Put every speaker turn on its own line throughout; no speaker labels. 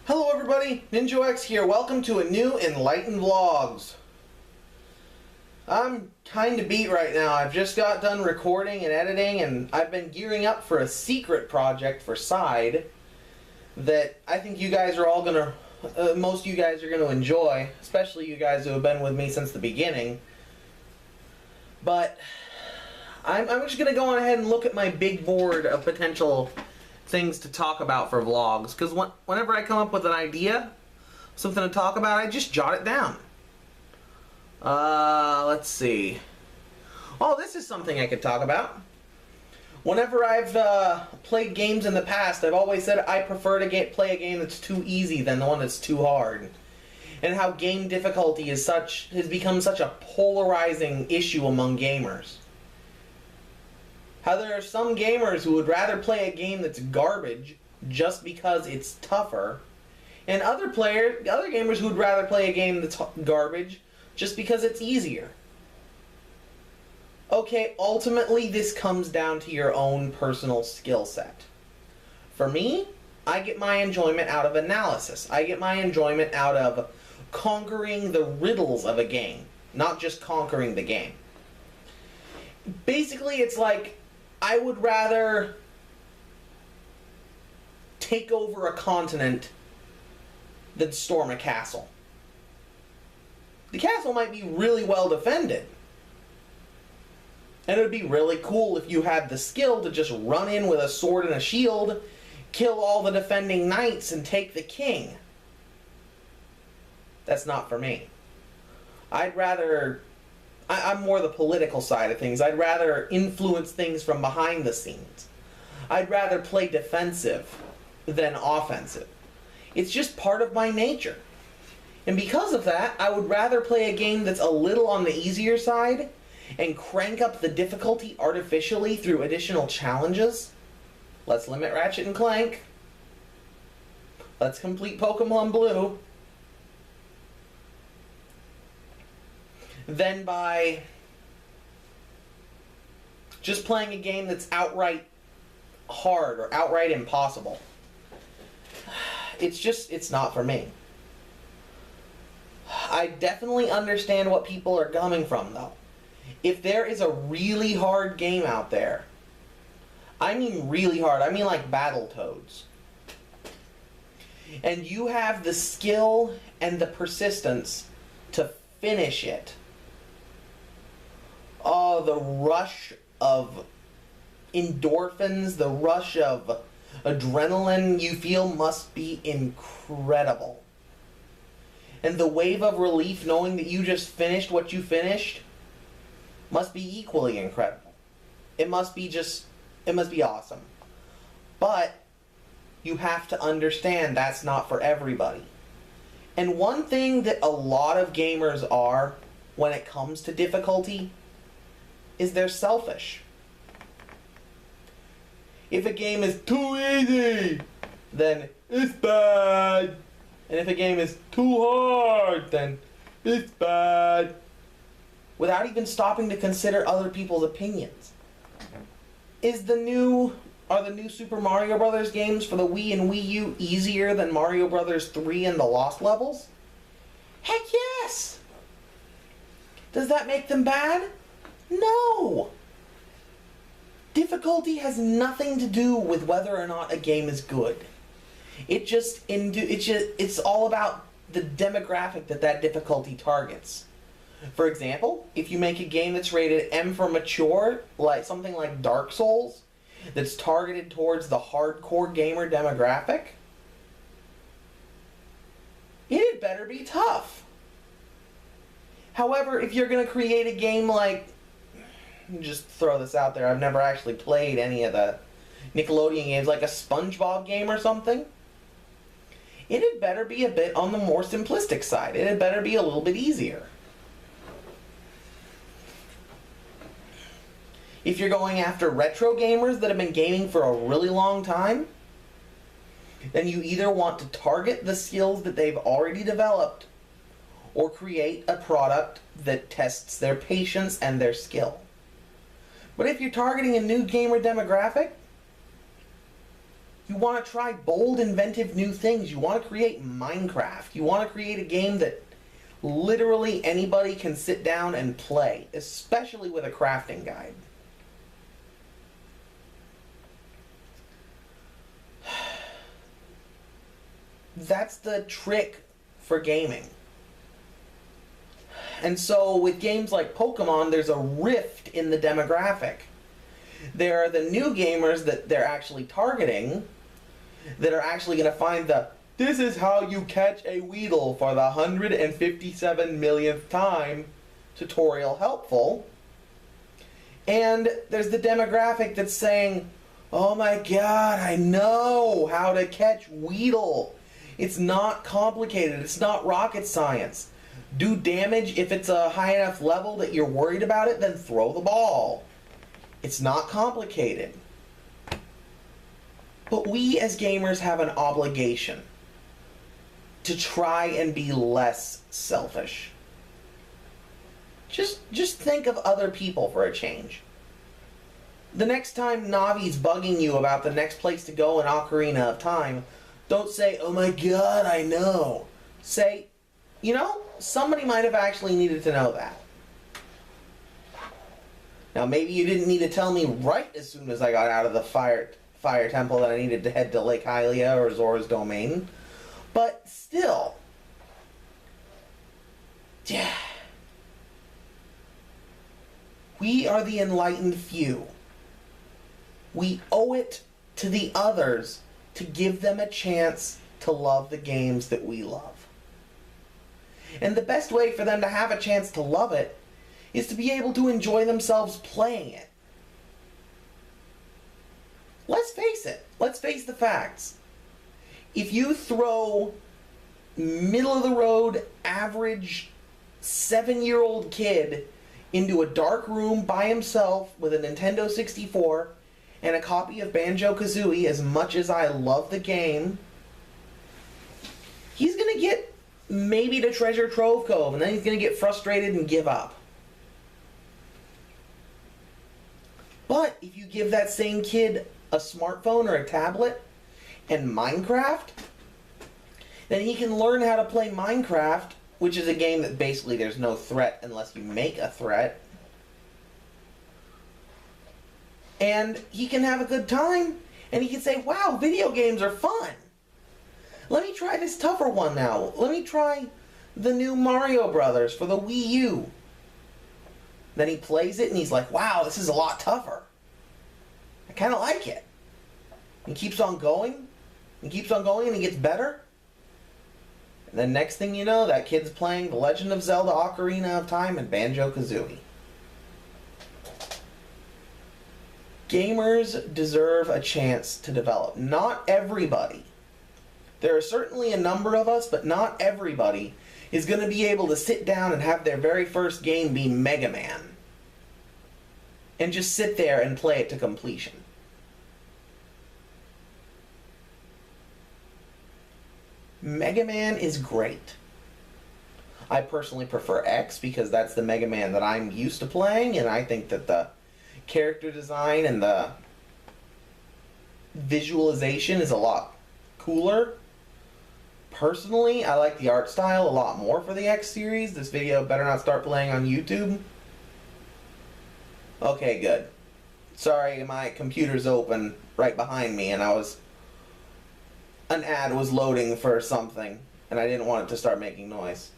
Hello everybody, Ninjo X here. Welcome to a new Enlightened Vlogs. I'm kind of beat right now. I've just got done recording and editing, and I've been gearing up for a secret project for Side that I think you guys are all gonna, most of you guys are gonna enjoy, especially you guys who have been with me since the beginning. But I'm just gonna go on ahead and look at my big board of potential things to talk about for vlogs, because whenever I come up with an idea, something to talk about, I just jot it down. Let's see. Oh, this is something I could talk about. Whenever I've played games in the past, I've always said I prefer to play a game that's too easy than the one that's too hard. And how game difficulty has become such a polarizing issue among gamers. How there are some gamers who would rather play a game that's garbage just because it's tougher, and other gamers who would rather play a game that's garbage just because it's easier. Okay, ultimately this comes down to your own personal skill set. For me, I get my enjoyment out of analysis. I get my enjoyment out of conquering the riddles of a game, not just conquering the game. Basically, it's like, I would rather take over a continent than storm a castle. The castle might be really well defended, and it would be really cool if you had the skill to just run in with a sword and a shield, kill all the defending knights, and take the king. That's not for me. I'm more the political side of things. I'd rather influence things from behind the scenes. I'd rather play defensive than offensive. It's just part of my nature. And because of that, I would rather play a game that's a little on the easier side and crank up the difficulty artificially through additional challenges. Let's limit Ratchet and Clank. Let's complete Pokemon Blue. Than by just playing a game that's outright hard or outright impossible. It's not for me. I definitely understand what people are coming from, though. If there is a really hard game out there, I mean really hard, I mean like Battletoads, and you have the skill and the persistence to finish it, oh, the rush of endorphins, the rush of adrenaline you feel must be incredible. And the wave of relief knowing that you just finished what you finished must be equally incredible. It must be awesome. But you have to understand that's not for everybody. And one thing that a lot of gamers are when it comes to difficulty is they're selfish. If a game is too easy, then it's bad. And if a game is too hard, then it's bad. Without even stopping to consider other people's opinions. Are the new Super Mario Bros. Games for the Wii and Wii U easier than Mario Bros. 3 and the Lost Levels? Heck yes! Does that make them bad? No! Difficulty has nothing to do with whether or not a game is good. It's all about the demographic that difficulty targets. For example, if you make a game that's rated M for mature, like something like Dark Souls, that's targeted towards the hardcore gamer demographic, it better be tough. However, if you're going to create a game like, just throw this out there, I've never actually played any of the Nickelodeon games, like a SpongeBob game or something, it had better be a bit on the more simplistic side. It had better be a little bit easier. If you're going after retro gamers that have been gaming for a really long time, then you either want to target the skills that they've already developed or create a product that tests their patience and their skill. But if you're targeting a new gamer demographic, You want to try bold, inventive new things. You want to create Minecraft. You want to create a game that literally anybody can sit down and play, especially with a crafting guide. That's the trick for gaming. And so with games like Pokemon, there's a rift in the demographic. There are the new gamers that they're actually targeting that are actually going to find the "this is how you catch a Weedle for the 157 millionth time" tutorial helpful. And there's the demographic that's saying, "Oh my god, I know how to catch Weedle. It's not complicated. It's not rocket science. Do damage if it's a high enough level that you're worried about it, then throw the ball. It's not complicated." But we as gamers have an obligation to try and be less selfish. Just think of other people for a change. The next time Navi's bugging you about the next place to go in Ocarina of Time, don't say, "Oh my god, I know." Say, "You know, somebody might have actually needed to know that." Now, maybe you didn't need to tell me right as soon as I got out of the fire temple that I needed to head to Lake Hylia or Zora's Domain. But still. Yeah. We are the enlightened few. We owe it to the others to give them a chance to love the games that we love. And the best way for them to have a chance to love it is to be able to enjoy themselves playing it. Let's face it. Let's face the facts. If you throw middle-of-the-road, average 7-year-old kid into a dark room by himself with a Nintendo 64 and a copy of Banjo-Kazooie, as much as I love the game, he's going to get maybe to Treasure Trove Cove, and then he's going to get frustrated and give up. But if you give that same kid a smartphone or a tablet and Minecraft, then he can learn how to play Minecraft, which is a game that basically there's no threat unless you make a threat. And he can have a good time, and he can say, "Wow, video games are fun. Let me try this tougher one now. Let me try the new Mario Brothers for the Wii U." Then he plays it and he's like, "Wow, this is a lot tougher. I kind of like it." And keeps on going, and keeps on going, and he gets better. And then next thing you know, that kid's playing The Legend of Zelda Ocarina of Time and Banjo-Kazooie. Gamers deserve a chance to develop. Not everybody. There are certainly a number of us, but not everybody is going to be able to sit down and have their very first game be Mega Man and just sit there and play it to completion. Mega Man is great. I personally prefer X because that's the Mega Man that I'm used to playing, and I think that the character design and the visualization is a lot cooler. Personally, I like the art style a lot more for the X series. This video better not start playing on YouTube. Okay, good. Sorry, my computer's open right behind me, and an ad was loading for something, and I didn't want it to start making noise.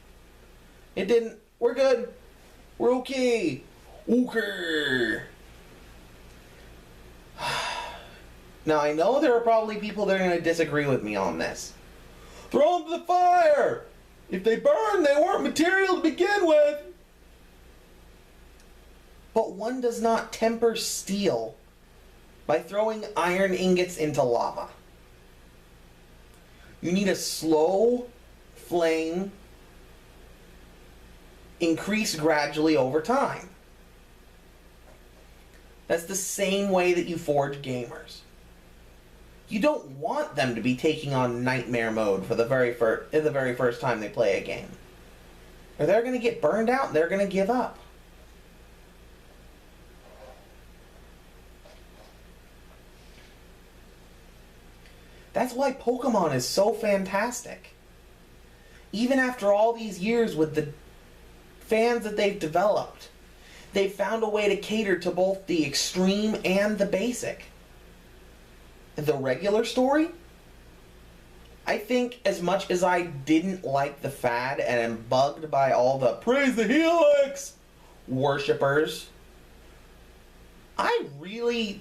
It didn't. We're good. We're okay. Okay. Now, I know there are probably people that are going to disagree with me on this. Throw them to the fire! If they burn, they weren't material to begin with! But one does not temper steel by throwing iron ingots into lava. You need a slow flame, increase gradually over time. That's the same way that you forge gamers. You don't want them to be taking on nightmare mode for the very first time they play a game. Or they're going to get burned out and they're going to give up. That's why Pokemon is so fantastic. Even after all these years with the fans that they've developed, they've found a way to cater to both the extreme and the basic. The regular story, I think as much as I didn't like the fad and am bugged by all the praise the Helix worshippers, I really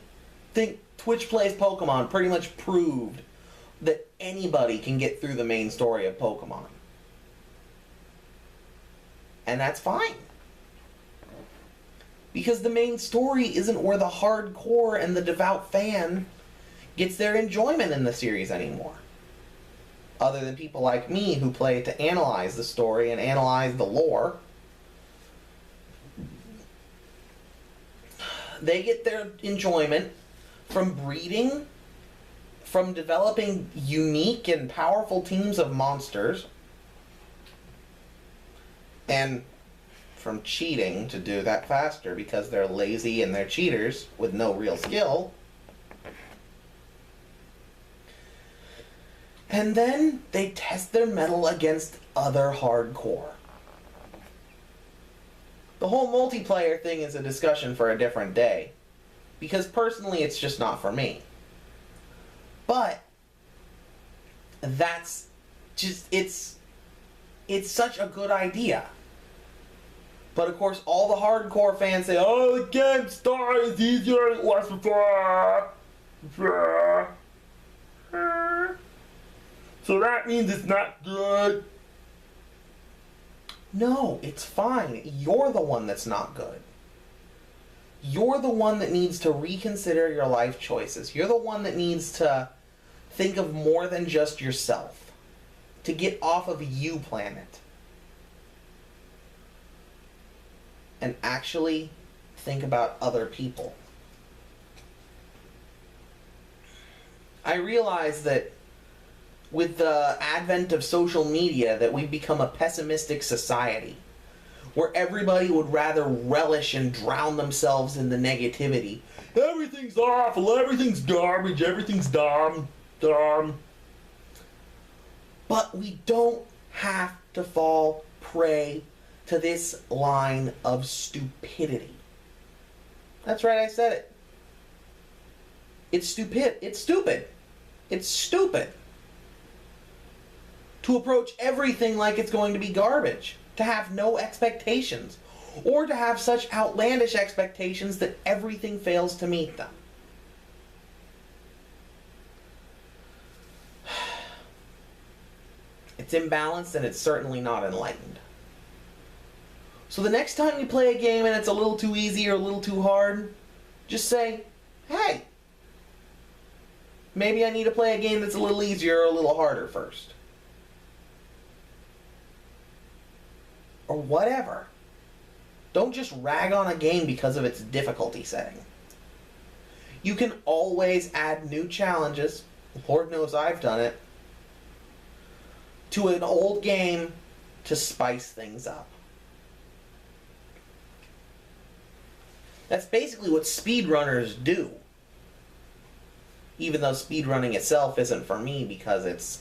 think Twitch Plays Pokemon pretty much proved that anybody can get through the main story of Pokemon. And that's fine. Because the main story isn't where the hardcore and the devout fan gets their enjoyment in the series anymore. Other than people like me who play to analyze the story and analyze the lore. They get their enjoyment from breeding, from developing unique and powerful teams of monsters, and from cheating to do that faster because they're lazy and they're cheaters with no real skill. And then they test their mettle against other hardcore. The whole multiplayer thing is a discussion for a different day. Because personally, it's just not for me. But that's just, it's such a good idea. But of course, all the hardcore fans say, oh, the game star is easier than it was before. So that means it's not good. No, it's fine. You're the one that's not good. You're the one that needs to reconsider your life choices. You're the one that needs to think of more than just yourself. To get off of you planet. And actually think about other people. I realize that with the advent of social media that we've become a pessimistic society where everybody would rather relish and drown themselves in the negativity. Everything's awful, everything's garbage, everything's dumb. But we don't have to fall prey to this line of stupidity. That's right, I said it. It's stupid. It's stupid. It's stupid. To approach everything like it's going to be garbage. To have no expectations. Or to have such outlandish expectations that everything fails to meet them. It's imbalanced and it's certainly not enlightened. So the next time you play a game and it's a little too easy or a little too hard, just say, hey, maybe I need to play a game that's a little easier or a little harder first. Or whatever. Don't just rag on a game because of its difficulty setting. You can always add new challenges, Lord knows I've done it, to an old game to spice things up. That's basically what speedrunners do. Even though speedrunning itself isn't for me because it's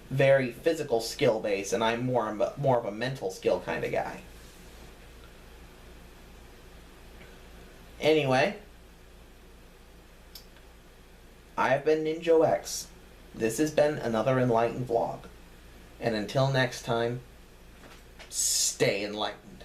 very physical skill based and I'm more of a mental skill kind of guy. Anyway, I've been Ninjo X. This has been another Enlightened vlog. And until next time, stay enlightened.